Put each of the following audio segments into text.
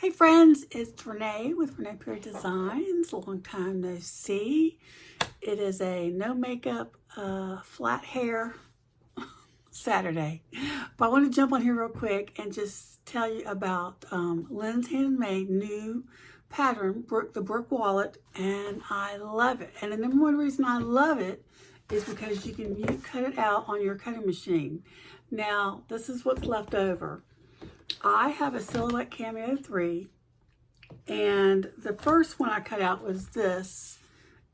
Hey friends, it's Renee with Renee Perry Designs. Long time no see. It is a no makeup, flat hair Saturday. But I want to jump on here real quick and just tell you about Linds Handmade new pattern, the Brooke wallet, and I love it. And the number one reason I love it is because you can cut it out on your cutting machine. Now, this is what's left over. I have a Silhouette Cameo 3, and the first one I cut out was this,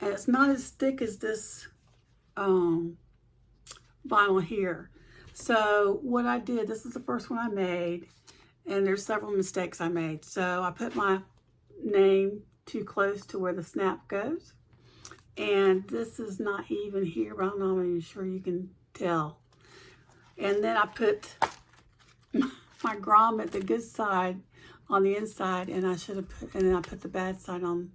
and it's not as thick as this vinyl here. So what I did, this is the first one I made, and there's several mistakes I made. So I put my name too close to where the snap goes, and this is not even here, but I'm not even sure you can tell. And then I put my grommet, the good side, on the inside, and I should have put, and then I put the bad side on.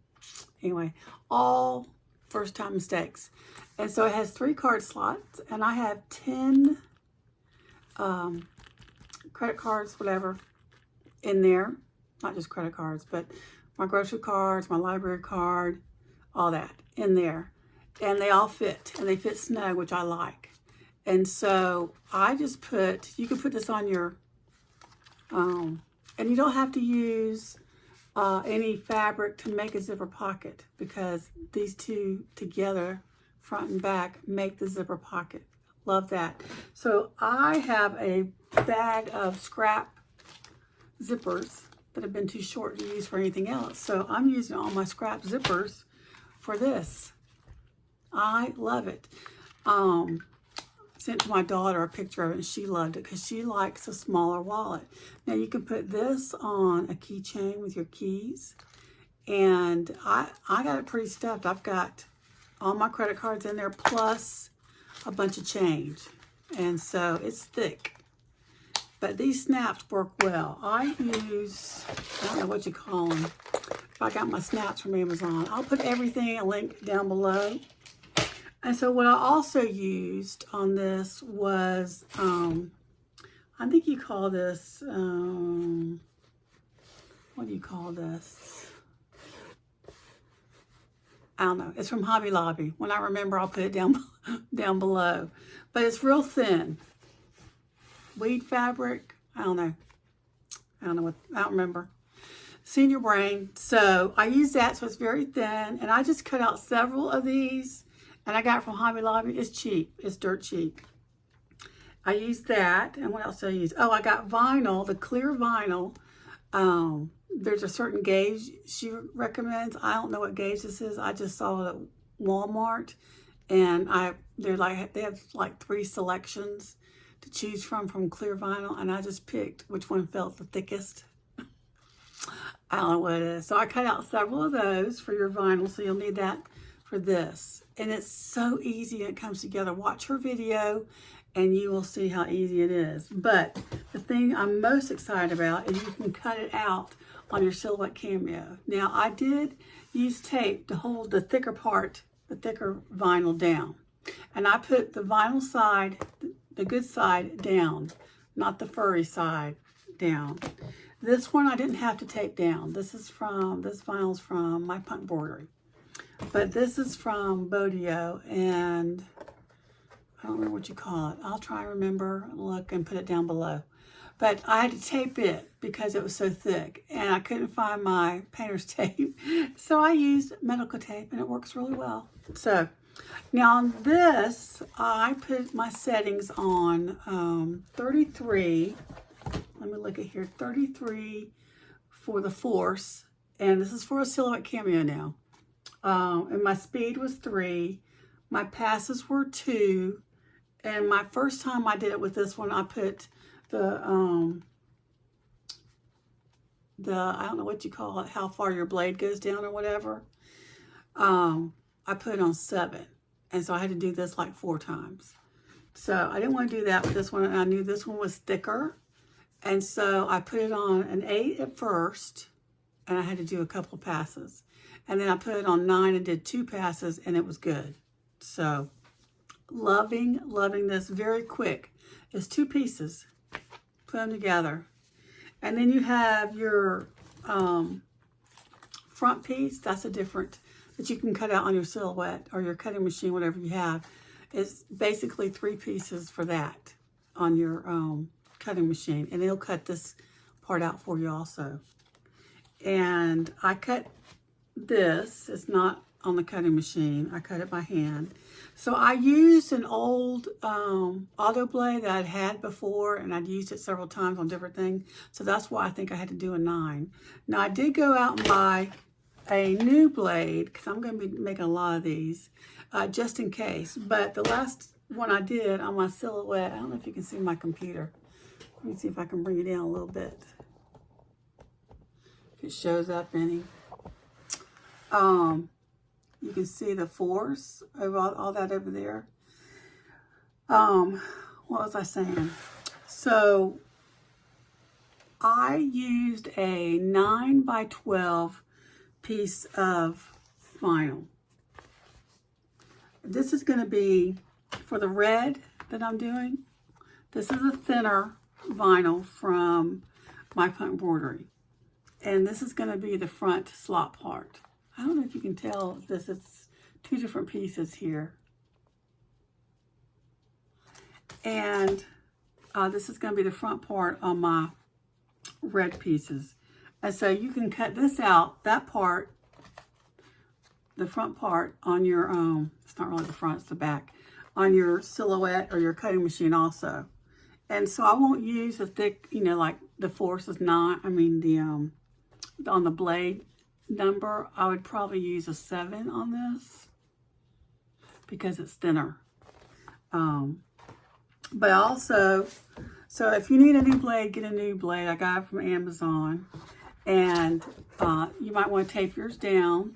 Anyway, all first time mistakes. And so it has 3 card slots, and I have 10 credit cards, whatever, in there. Not just credit cards, but my grocery cards, my library card, all that in there. And they all fit, and they fit snug, which I like. And so I just put, you can put this on your, and you don't have to use any fabric to make a zipper pocket, because these two together, front and back, make the zipper pocket. Love that. So I have a bag of scrap zippers that have been too short to use for anything else. So I'm using all my scrap zippers for this. I love it. Sent to my daughter a picture of it, and she loved it because she likes a smaller wallet. Now you can put this on a keychain with your keys, and I got it pretty stuffed. I've got all my credit cards in there plus a bunch of change, and so it's thick. But these snaps work well. I use, I don't know what you call them. I got my snaps from Amazon. I'll put everything, a link down below. And so what I also used on this was, I think you call this, what do you call this? I don't know. It's from Hobby Lobby. When I remember, I'll put it down below. But it's real thin. Weed fabric. I don't know what, I don't remember. Senior brain. So I use that, so it's very thin. And I just cut out several of these. And I got it from Hobby Lobby. It's cheap. It's dirt cheap. I used that. And what else did I use? Oh, I got vinyl, the clear vinyl. There's a certain gauge she recommends. I don't know what gauge this is. I just saw it at Walmart. And they have like 3 selections to choose from clear vinyl. And I just picked which one felt the thickest. I don't know what it is. So I cut out several of those for your vinyl. So you'll need that for this. And it's so easy and it comes together. Watch her video and you will see how easy it is. But the thing I'm most excited about is you can cut it out on your Silhouette Cameo. Now I did use tape to hold the thicker part, the thicker vinyl down. And I put the vinyl side, the good side down, not the furry side down. This one I didn't have to tape down. This vinyl's from My Punk Broderie. But this is from Bodio, and I don't remember what you call it. I'll try to remember, look, and put it down below. But I had to tape it because it was so thick, and I couldn't find my painter's tape. So I used medical tape, and it works really well. So now on this, I put my settings on 33. Let me look at here, 33 for the force, and this is for a Silhouette Cameo now. And my speed was 3, my passes were 2, and my first time I did it with this one, I put the I don't know what you call it, how far your blade goes down or whatever. I put it on 7, and so I had to do this like 4 times. So I didn't want to do that with this one, and I knew this one was thicker, and so I put it on an 8 at first, and I had to do a couple of passes. And then I put it on 9 and did 2 passes, and it was good. So loving this. Very quick. It's 2 pieces. Put them together. And then you have your front piece, that's a different, that you can cut out on your silhouette or your cutting machine, whatever you have. It's basically 3 pieces for that on your cutting machine. And it'll cut this part out for you also. And I cut this. It's not on the cutting machine. I cut it by hand. So I used an old auto blade that I'd had before, and I'd used it several times on different things. So that's why I think I had to do a 9. Now I did go out and buy a new blade, because I'm going to be making a lot of these, just in case. But the last one I did on my silhouette, I don't know if you can see my computer. Let me see if I can bring it down a little bit. If it shows up any. You can see the force of all that over there. What was I saying? So I used a 9 by 12 piece of vinyl. This is going to be for the red that I'm doing. This is a thinner vinyl from My Punk Embroidery. And this is going to be the front slot part. I don't know if you can tell this. It's 2 different pieces here. And this is going to be the front part on my red pieces. And so you can cut this out, that part, the front part on your, it's not really the front, it's the back, on your silhouette or your cutting machine also. And so I won't use a thick, you know, like the force is not, I mean the, on the blade number, I would probably use a 7 on this because it's thinner. But also, so if you need a new blade, get a new blade. I got it from Amazon. And you might want to tape yours down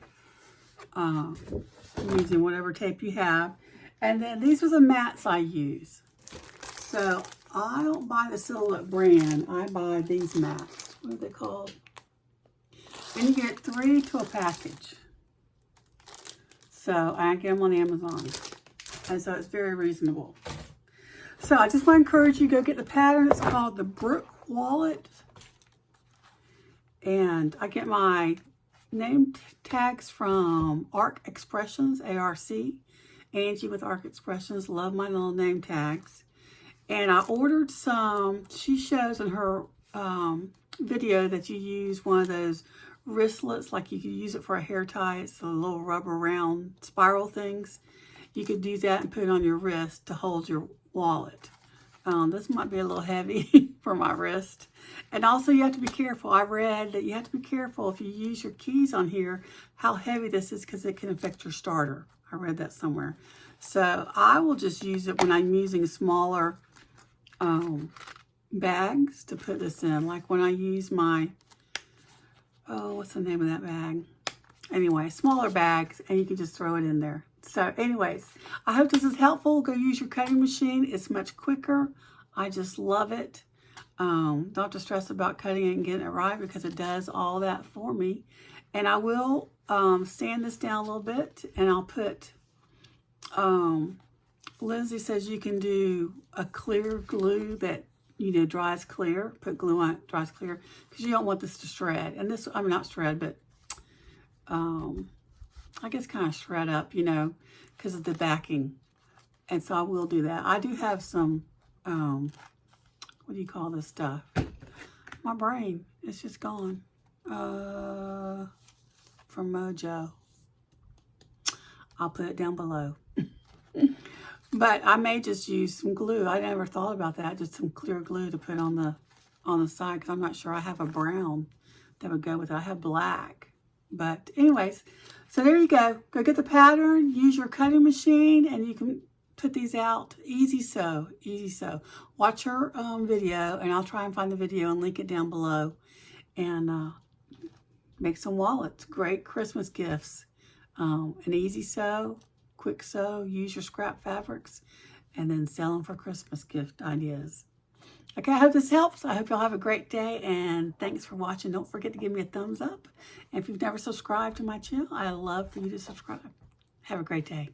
using whatever tape you have. And then these are the mats I use. So I don't buy the Silhouette brand. I buy these mats. What are they called? And you get 3 to a package. So I get them on Amazon. And so it's very reasonable. So I just want to encourage you to go get the pattern. It's called the Brooke Wallet. And I get my name tags from Arc Expressions, A-R-C. Angie with Arc Expressions. Love my little name tags. And I ordered some. She shows in her video that you use one of those wristlets, like you could use it for a hair tie. It's a little rubber round spiral things. You could do that and put it on your wrist to hold your wallet. This might be a little heavy for my wrist. And also you have to be careful. I read that you have to be careful if you use your keys on here, how heavy this is, because it can affect your starter. I read that somewhere. So I will just use it when I'm using smaller bags to put this in. Like when I use my, what's the name of that bag? Anyway, smaller bags, and you can just throw it in there. So anyways, I hope this is helpful. Go use your cutting machine. It's much quicker. I just love it. Don't have to stress about cutting it and getting it right because it does all that for me. And I will sand this down a little bit, and I'll put, Lindsay says you can do a clear glue that, you know, dries clear. Put glue on it, dries clear, because you don't want this to shred. And this, I mean, not shred, but I guess kind of shred up, you know, because of the backing. And so I will do that. I do have some, what do you call this stuff? My brain, it's just gone. From Mojo. I'll put it down below. But I may just use some glue. I never thought about that. Just some clear glue to put on the side, because I'm not sure I have a brown that would go with it. I have black. But anyways, so there you go. Go get the pattern, use your cutting machine, and you can put these out. Easy sew, easy sew. Watch her video, and I'll try and find the video and link it down below. And make some wallets. Great Christmas gifts. An easy sew, quick sew. Use your scrap fabrics, and then sell them for Christmas gift ideas. Okay, I hope this helps. I hope y'all have a great day, and thanks for watching. Don't forget to give me a thumbs up. And if you've never subscribed to my channel, I'd love for you to subscribe. Have a great day.